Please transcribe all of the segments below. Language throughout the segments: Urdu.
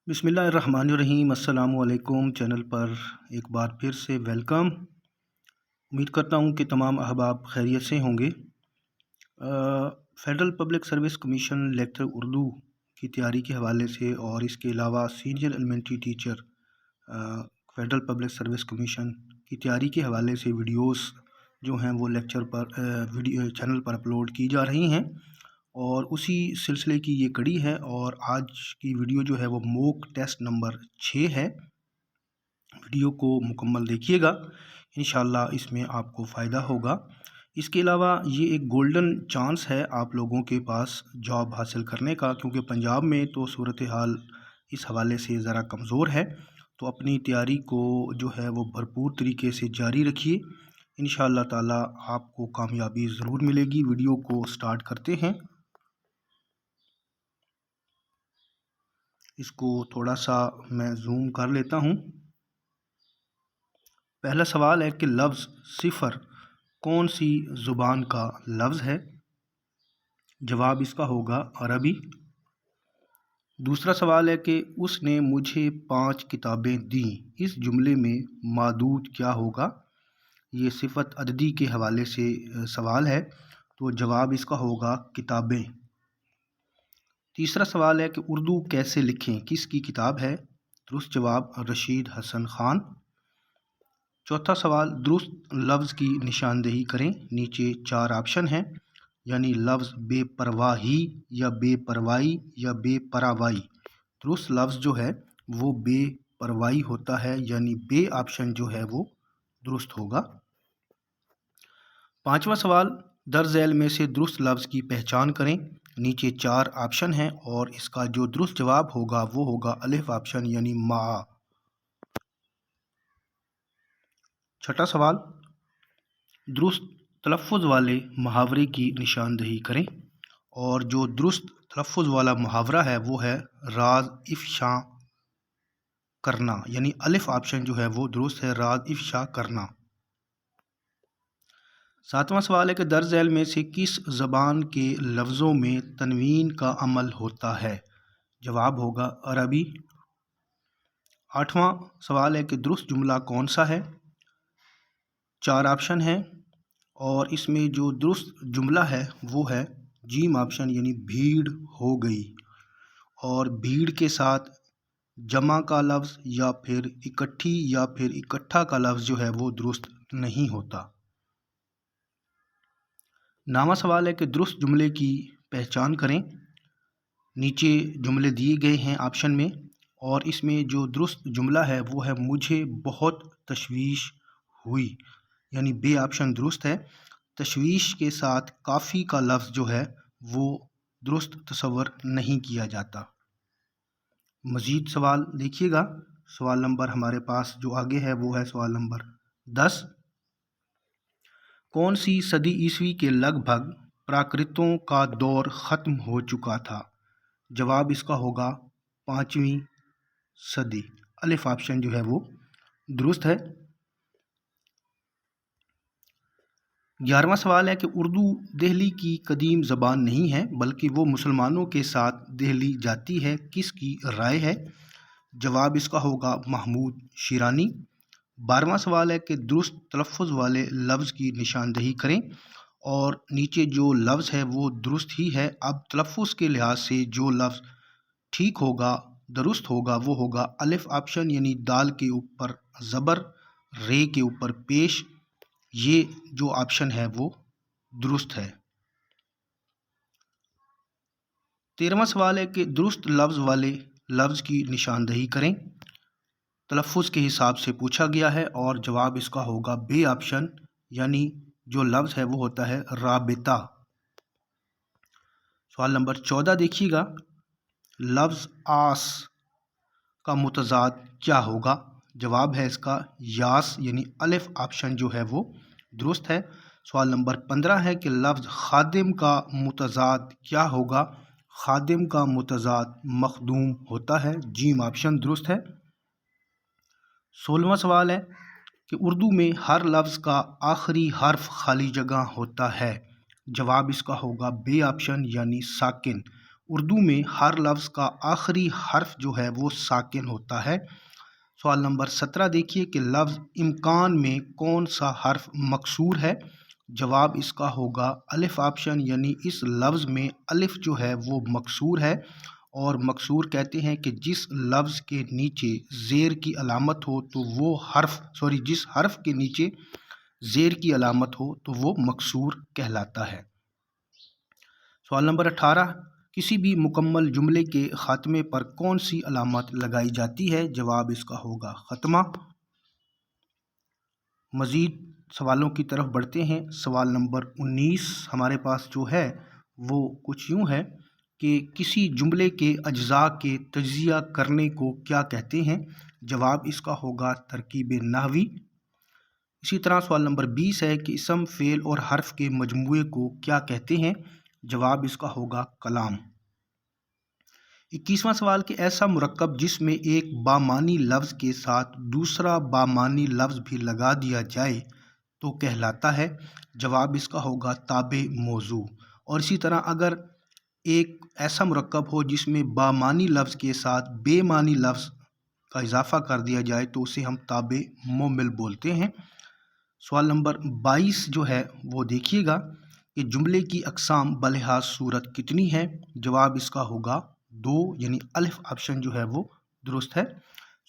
بسم اللہ الرحمن الرحیم۔ السلام علیکم، چینل پر ایک بار پھر سے ویلکم۔ امید کرتا ہوں کہ تمام احباب خیریت سے ہوں گے۔ Federal public service commission lecture Urdu کی تیاری کے حوالے سے اور اس کے علاوہ senior elementary teacher federal public service commission کی تیاری کے حوالے سے ویڈیوز جو ہیں وہ لیکچر پر چینل پر اپلوڈ کی جا رہی ہیں، اور اسی سلسلے کی یہ کڑی ہے۔ اور آج کی ویڈیو جو ہے وہ موک ٹیسٹ نمبر 6 ہے۔ ویڈیو کو مکمل دیکھیے گا، انشاءاللہ اس میں آپ کو فائدہ ہوگا۔ اس کے علاوہ یہ ایک گولڈن چانس ہے آپ لوگوں کے پاس جاب حاصل کرنے کا، کیونکہ پنجاب میں تو صورتحال اس حوالے سے ذرا کمزور ہے، تو اپنی تیاری کو جو ہے وہ بھرپور طریقے سے جاری رکھیے۔ انشاءاللہ تعالی آپ کو کامیابی ضرور ملے گی۔ ویڈیو کو سٹارٹ کرتے ہیں۔ اس کو تھوڑا سا میں زوم کر لیتا ہوں۔ پہلا سوال ہے کہ لفظ صفر کون سی زبان کا لفظ ہے؟ جواب اس کا ہوگا عربی۔ دوسرا سوال ہے کہ اس نے مجھے 5 کتابیں دیں، اس جملے میں معدود کیا ہوگا؟ یہ صفت عددی کے حوالے سے سوال ہے، تو جواب اس کا ہوگا کتابیں۔ تیسرا سوال ہے کہ اردو کیسے لکھیں، کس کی کتاب ہے؟ درست جواب رشید حسن خان۔ چوتھا سوال درست لفظ کی نشاندہی کریں۔ نیچے 4 آپشن ہیں، یعنی لفظ بے پرواہی یا بے پروائی یا بے پروائی۔ درست لفظ جو ہے وہ بے پروائی ہوتا ہے، یعنی بے آپشن جو ہے وہ درست ہوگا۔ پانچواں سوال درج ذیل میں سے درست لفظ کی پہچان کریں۔ نیچے 4 آپشن ہیں، اور اس کا جو درست جواب ہوگا وہ ہوگا الف آپشن، یعنی ما۔ چھٹا سوال درست تلفظ والے محاورے کی نشاندہی کریں، اور جو درست تلفظ والا محاورہ ہے وہ ہے راز افشاء کرنا، یعنی الف آپشن جو ہے وہ درست ہے، راز افشاء کرنا۔ ساتواں سوال ہے کہ درج ذیل میں سے کس زبان کے لفظوں میں تنوین کا عمل ہوتا ہے؟ جواب ہوگا عربی۔ آٹھواں سوال ہے کہ درست جملہ کون سا ہے؟ 4 آپشن ہیں، اور اس میں جو درست جملہ ہے وہ ہے جیم آپشن، یعنی بھیڑ ہو گئی۔ اور بھیڑ کے ساتھ جمع کا لفظ یا پھر اکٹھی یا پھر اکٹھا کا لفظ جو ہے وہ درست نہیں ہوتا۔ 9واں سوال ہے کہ درست جملے کی پہچان کریں۔ نیچے جملے دیے گئے ہیں آپشن میں، اور اس میں جو درست جملہ ہے وہ ہے مجھے بہت تشویش ہوئی، یعنی بے آپشن درست ہے۔ تشویش کے ساتھ کافی کا لفظ جو ہے وہ درست تصور نہیں کیا جاتا۔ مزید سوال دیکھیے گا۔ سوال نمبر ہمارے پاس جو آگے ہے وہ ہے سوال نمبر 10۔ کون سی صدی عیسوی کے لگ بھگ پراکرتوں کا دور ختم ہو چکا تھا؟ جواب اس کا ہوگا 5ویں صدی۔ الف آپشن جو ہے وہ درست ہے۔ 11واں سوال ہے کہ اردو دہلی کی قدیم زبان نہیں ہے، بلکہ وہ مسلمانوں کے ساتھ دہلی جاتی ہے، کس کی رائے ہے؟ جواب اس کا ہوگا محمود شیرانی۔ 12واں سوال ہے کہ درست تلفظ والے لفظ کی نشاندہی کریں، اور نیچے جو لفظ ہے وہ درست ہی ہے۔ اب تلفظ کے لحاظ سے جو لفظ ٹھیک ہوگا، درست ہوگا، وہ ہوگا الف آپشن، یعنی دال کے اوپر زبر، رے کے اوپر پیش۔ یہ جو آپشن ہے وہ درست ہے۔ 13واں سوال ہے کہ درست لفظ والے لفظ کی نشاندہی کریں۔ تلفظ کے حساب سے پوچھا گیا ہے، اور جواب اس کا ہوگا بے آپشن، یعنی جو لفظ ہے وہ ہوتا ہے رابطہ۔ سوال نمبر 14 دیکھیے گا۔ لفظ آس کا متضاد کیا ہوگا؟ جواب ہے اس کا یاس، یعنی الف آپشن جو ہے وہ درست ہے۔ سوال نمبر 15 ہے کہ لفظ خادم کا متضاد کیا ہوگا؟ خادم کا متضاد مخدوم ہوتا ہے، جیم آپشن درست ہے۔ 16واں سوال ہے کہ اردو میں ہر لفظ کا آخری حرف خالی جگہ ہوتا ہے۔ جواب اس کا ہوگا بے آپشن، یعنی ساکن۔ اردو میں ہر لفظ کا آخری حرف جو ہے وہ ساکن ہوتا ہے؟ سوال نمبر 17 دیکھیے کہ لفظ امکان میں کون سا حرف مکسور ہے؟ جواب اس کا ہوگا الف آپشن، یعنی اس لفظ میں الف جو ہے وہ مکسور ہے، اور مکسور کہتے ہیں کہ جس لفظ کے نیچے زیر کی علامت ہو تو وہ جس حرف کے نیچے زیر کی علامت ہو تو وہ مکسور کہلاتا ہے۔ سوال نمبر 18 کسی بھی مکمل جملے کے خاتمے پر کون سی علامت لگائی جاتی ہے؟ جواب اس کا ہوگا خاتمہ۔ مزید سوالوں کی طرف بڑھتے ہیں۔ سوال نمبر 19 ہمارے پاس جو ہے وہ کچھ یوں ہے کہ کسی جملے کے اجزاء کے تجزیہ کرنے کو کیا کہتے ہیں؟ جواب اس کا ہوگا ترکیب نحوی۔ اسی طرح سوال نمبر 20 ہے کہ اسم، فعل اور حرف کے مجموعے کو کیا کہتے ہیں؟ جواب اس کا ہوگا کلام۔ 21واں سوال کہ ایسا مرکب جس میں ایک بامعنی لفظ کے ساتھ دوسرا بامعنی لفظ بھی لگا دیا جائے تو کہلاتا ہے؟ جواب اس کا ہوگا تابع موضوع۔ اور اسی طرح اگر ایک ایسا مرکب ہو جس میں بامعنی لفظ کے ساتھ بے معنی لفظ کا اضافہ کر دیا جائے تو اسے ہم تابع مومل بولتے ہیں۔ سوال نمبر 22 جو ہے وہ دیکھیے گا کہ جملے کی اقسام بلحاظ صورت کتنی ہے؟ جواب اس کا ہوگا 2، یعنی الف آپشن جو ہے وہ درست ہے۔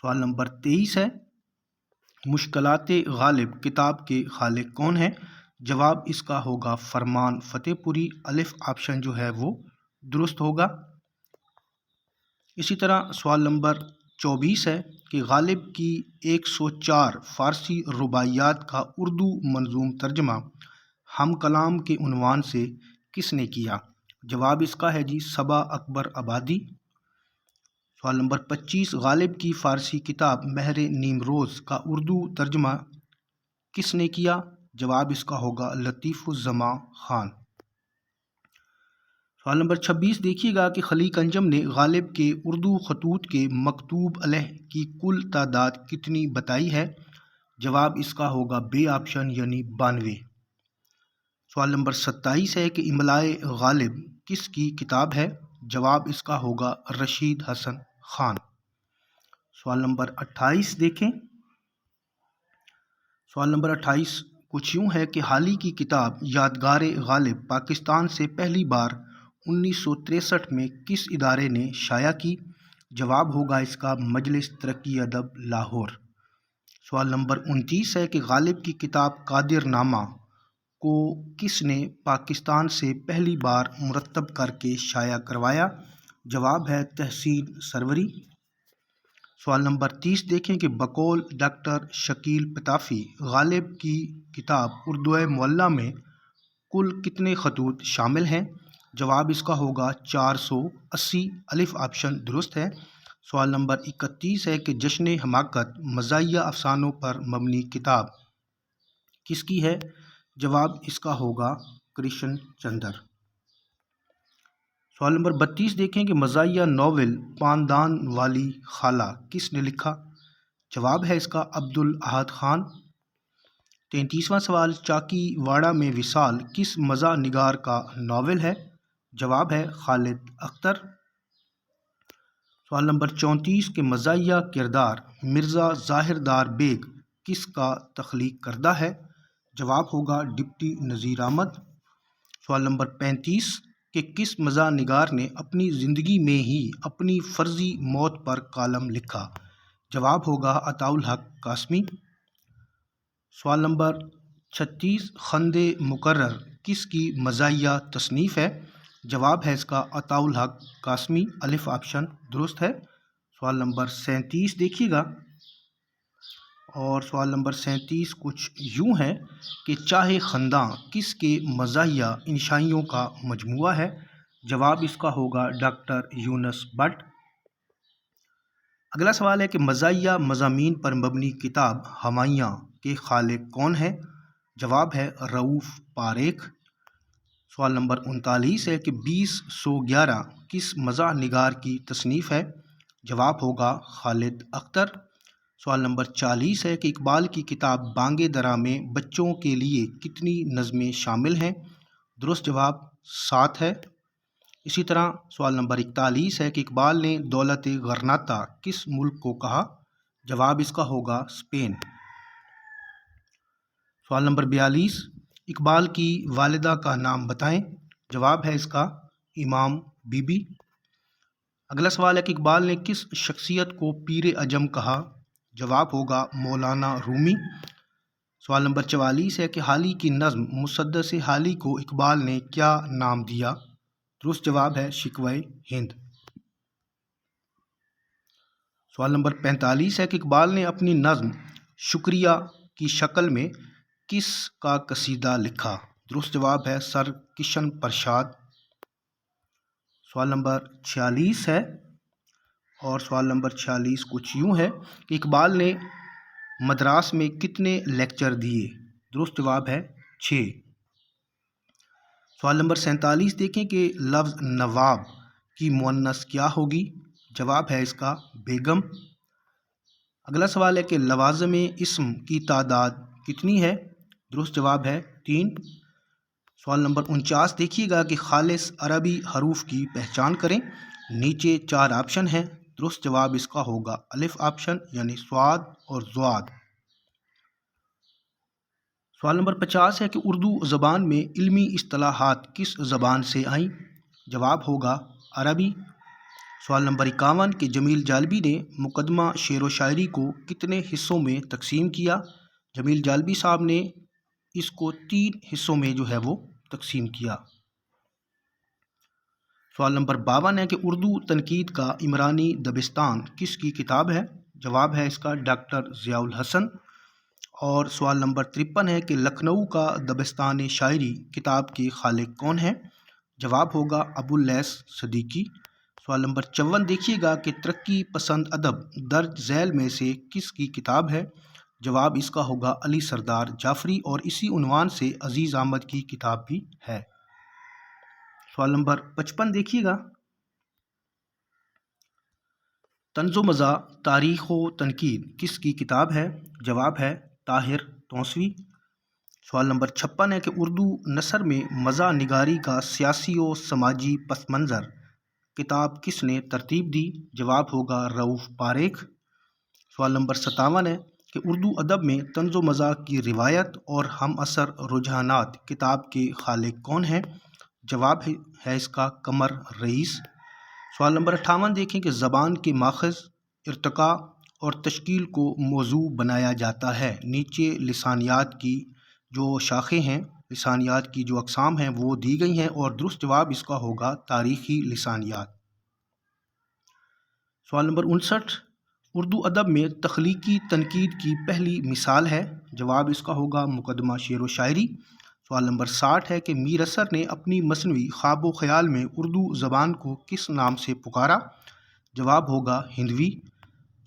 سوال نمبر 23 ہے مشکلات غالب کتاب کے خالق کون ہیں؟ جواب اس کا ہوگا فرمان فتح پوری، الف آپشن جو ہے وہ درست ہوگا۔ اسی طرح سوال نمبر 24 ہے کہ غالب کی 104 فارسی رباعیات کا اردو منظوم ترجمہ ہم کلام کے عنوان سے کس نے کیا؟ جواب اس کا ہے جی صبا اکبر آبادی۔ سوال نمبر 25 غالب کی فارسی کتاب مہر نیمروز کا اردو ترجمہ کس نے کیا؟ جواب اس کا ہوگا لطیف الزماں خان۔ سوال نمبر 26 دیکھیے گا کہ خلیق انجم نے غالب کے اردو خطوط کے مکتوب علیہ کی کل تعداد کتنی بتائی ہے؟ جواب اس کا ہوگا بے آپشن، یعنی 92۔ سوال نمبر 27 ہے کہ املائے غالب کس کی کتاب ہے؟ جواب اس کا ہوگا رشید حسن خان۔ سوال نمبر 28 دیکھیں۔ سوال نمبر 28 کچھ یوں ہے کہ حال ہی کی کتاب یادگار غالب پاکستان سے پہلی بار 1963 میں کس ادارے نے شائع کی؟ جواب ہوگا اس کا مجلس ترقی ادب لاہور۔ سوال نمبر 29 ہے کہ غالب کی کتاب قادر نامہ کو کس نے پاکستان سے پہلی بار مرتب کر کے شائع کروایا؟ جواب ہے تحسین سروری۔ سوال نمبر 30 دیکھیں کہ بقول ڈاکٹر شکیل پتافی غالب کی کتاب اردو معلیٰ میں کل کتنے خطوط شامل ہیں؟ جواب اس کا ہوگا 480، الف آپشن درست ہے۔ سوال نمبر 31 ہے کہ جشن حماقت مزاحیہ افسانوں پر مبنی کتاب کس کی ہے؟ جواب اس کا ہوگا کرشن چندر۔ سوال نمبر 32 دیکھیں کہ مزاحیہ ناول پاندان والی خالہ کس نے لکھا؟ جواب ہے اس کا عبدالاحد خان۔ 33واں سوال چاکی واڑہ میں وصال کس مزاح نگار کا ناول ہے؟ جواب ہے خالد اختر۔ سوال نمبر 34 کہ مزاحیہ کردار مرزا ظاہر دار بیگ کس کا تخلیق کردہ ہے؟ جواب ہوگا ڈپٹی نذیر احمد۔ سوال نمبر 35 کہ کس مزاح نگار نے اپنی زندگی میں ہی اپنی فرضی موت پر کالم لکھا؟ جواب ہوگا عطاء الحق قاسمی۔ سوال نمبر 36 خند مکرر کس کی مزاحیہ تصنیف ہے؟ جواب ہے اس کا عطاء الحق قاسمی، الف آپشن درست ہے۔ سوال نمبر 37 دیکھیے گا، اور سوال نمبر 37 کچھ یوں ہے کہ چاہے خنداں کس کے مزاحیہ انشائیوں کا مجموعہ ہے؟ جواب اس کا ہوگا ڈاکٹر یونس بٹ۔ اگلا سوال ہے کہ مزاحیہ مضامین پر مبنی کتاب ہمایاں کے خالق کون ہے؟ جواب ہے رؤوف پاریکھ۔ سوال نمبر 39 ہے کہ 2011 کس مزاح نگار کی تصنیف ہے؟ جواب ہوگا خالد اختر۔ سوال نمبر 40 ہے کہ اقبال کی کتاب بانگ درا میں بچوں کے لیے کتنی نظمیں شامل ہیں؟ درست جواب 7 ہے۔ اسی طرح سوال نمبر 41 ہے کہ اقبال نے دولت غرناطہ کس ملک کو کہا؟ جواب اس کا ہوگا اسپین۔ سوال نمبر 42، اقبال کی والدہ کا نام بتائیں۔ جواب ہے اس کا امام بی بی۔ اگلا سوال ہے کہ اقبال نے کس شخصیت کو پیر اعظم کہا؟ جواب ہوگا مولانا رومی۔ سوال نمبر 44 ہے کہ حالی کی نظم مسدس حالی کو اقبال نے کیا نام دیا؟ درست جواب ہے شکوہ ہند۔ سوال نمبر 45 ہے کہ اقبال نے اپنی نظم شکریہ کی شکل میں کس کا قصیدہ لکھا؟ درست جواب ہے سر کشن پرساد۔ سوال نمبر 46 ہے، اور سوال نمبر 46 کچھ یوں ہے کہ اقبال نے مدراس میں کتنے لیکچر دیے؟ درست جواب ہے 6۔ سوال نمبر 47 دیکھیں کہ لفظ نواب کی مؤنث کیا ہوگی؟ جواب ہے اس کا بیگم۔ اگلا سوال ہے کہ لوازم اسم کی تعداد کتنی ہے؟ درست جواب ہے 3۔ سوال نمبر 49 دیکھیے گا کہ خالص عربی حروف کی پہچان کریں۔ نیچے 4 آپشن ہیں، درست جواب اس کا ہوگا الف آپشن یعنی صاد اور ضاد۔ سوال نمبر 50 ہے کہ اردو زبان میں علمی اصطلاحات کس زبان سے آئیں؟ جواب ہوگا عربی۔ سوال نمبر 51 کہ جمیل جالبی نے مقدمہ شعر و شاعری کو کتنے حصوں میں تقسیم کیا؟ جمیل جالبی صاحب نے اس کو 3 حصوں میں جو ہے وہ تقسیم کیا۔ سوال نمبر 52 ہے کہ اردو تنقید کا عمرانی دبستان کس کی کتاب ہے؟ جواب ہے اس کا ڈاکٹر ضیاء الحسن۔ اور سوال نمبر 53 ہے کہ لکھنؤ کا دبستان شاعری کتاب کے خالق کون ہیں؟ جواب ہوگا ابو اللیث صدیقی۔ سوال نمبر 54 دیکھیے گا کہ ترقی پسند ادب درج ذیل میں سے کس کی کتاب ہے؟ جواب اس کا ہوگا علی سردار جعفری، اور اسی عنوان سے عزیز احمد کی کتاب بھی ہے۔ سوال نمبر 55 دیکھیے گا، طنز و مزاح تاریخ و تنقید کس کی کتاب ہے؟ جواب ہے طاہر تونسوی۔ سوال نمبر 56 ہے کہ اردو نثر میں مزاح نگاری کا سیاسی و سماجی پس منظر کتاب کس نے ترتیب دی؟ جواب ہوگا رؤف پاریکھ۔ سوال نمبر 57 ہے کہ اردو ادب میں طنز و مزاح کی روایت اور ہم عصر رجحانات کتاب کے خالق کون ہیں؟ جواب ہے اس کا قمر رئیس۔ سوال نمبر 58 دیکھیں کہ زبان کے ماخذ، ارتقاء اور تشکیل کو موضوع بنایا جاتا ہے۔ نیچے لسانیات کی جو شاخیں ہیں، لسانیات کی جو اقسام ہیں وہ دی گئی ہیں، اور درست جواب اس کا ہوگا تاریخی لسانیات۔ سوال نمبر 59 اردو ادب میں تخلیقی تنقید کی پہلی مثال ہے؟ جواب اس کا ہوگا مقدمہ شعر و شاعری۔ سوال نمبر 60 ہے کہ میر اثر نے اپنی مثنوی خواب و خیال میں اردو زبان کو کس نام سے پکارا؟ جواب ہوگا ہندوی۔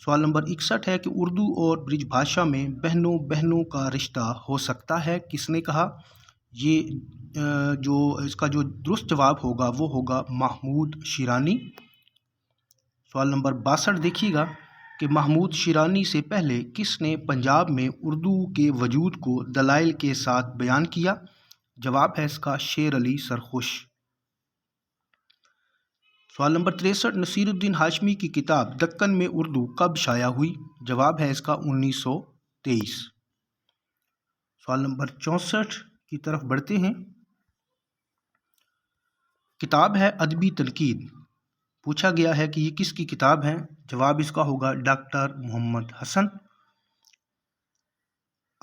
سوال نمبر 61 ہے کہ اردو اور برج بھاشا میں بہنوں بہنوں کا رشتہ ہو سکتا ہے کس نے کہا؟ اس کا جو درست جواب ہوگا وہ ہوگا محمود شیرانی۔ سوال نمبر 62 دیکھیے گا کہ محمود شیرانی سے پہلے کس نے پنجاب میں اردو کے وجود کو دلائل کے ساتھ بیان کیا؟ جواب ہے اس کا شیر علی سرخوش۔ سوال نمبر 63 نصیر الدین ہاشمی کی کتاب دکن میں اردو کب شائع ہوئی؟ جواب ہے اس کا 1923۔ سوال نمبر 64 کی طرف بڑھتے ہیں۔ کتاب ہے ادبی تنقید، پوچھا گیا ہے کہ یہ کس کی کتاب ہے؟ جواب اس کا ہوگا ڈاکٹر محمد حسن۔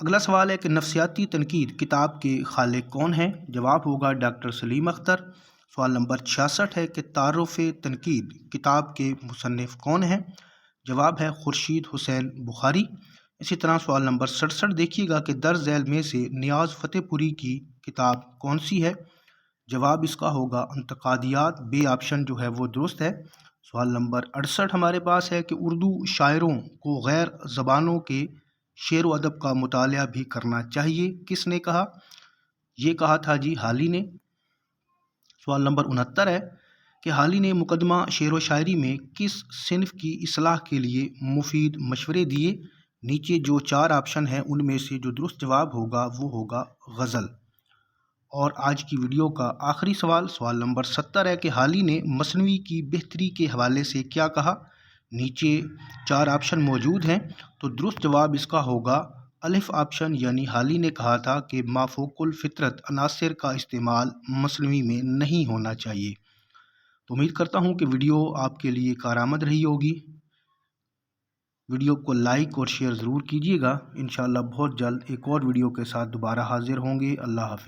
اگلا سوال ہے کہ نفسیاتی تنقید کتاب کے خالق کون ہیں؟ جواب ہوگا ڈاکٹر سلیم اختر۔ سوال نمبر 66 ہے کہ تعارف تنقید کتاب کے مصنف کون ہیں؟ جواب ہے خورشید حسین بخاری۔ اسی طرح سوال نمبر 67 دیکھیے گا کہ درج ذیل میں سے نیاز فتح پوری کی کتاب کون سی ہے؟ جواب اس کا ہوگا انتقادیات، بے آپشن جو ہے وہ درست ہے۔ سوال نمبر 68 ہمارے پاس ہے کہ اردو شاعروں کو غیر زبانوں کے شعر و ادب کا مطالعہ بھی کرنا چاہیے کس نے کہا؟ یہ کہا تھا جی حالی نے۔ سوال نمبر 69 ہے کہ حالی نے مقدمہ شعر و شاعری میں کس صنف کی اصلاح کے لیے مفید مشورے دیے؟ نیچے جو 4 آپشن ہیں ان میں سے جو درست جواب ہوگا وہ ہوگا غزل۔ اور آج کی ویڈیو کا آخری سوال نمبر 70 ہے کہ حالی نے مصنوعی کی بہتری کے حوالے سے کیا کہا؟ نیچے 4 آپشن موجود ہیں، تو درست جواب اس کا ہوگا الف آپشن، یعنی حالی نے کہا تھا کہ مافوق الفطرت عناصر کا استعمال مصنوعی میں نہیں ہونا چاہیے۔ تو امید کرتا ہوں کہ ویڈیو آپ کے لیے کارآمد رہی ہوگی۔ ویڈیو کو لائک اور شیئر ضرور کیجیے گا۔ انشاءاللہ بہت جلد ایک اور ویڈیو کے ساتھ دوبارہ حاضر ہوں گے۔ اللہ حافظ۔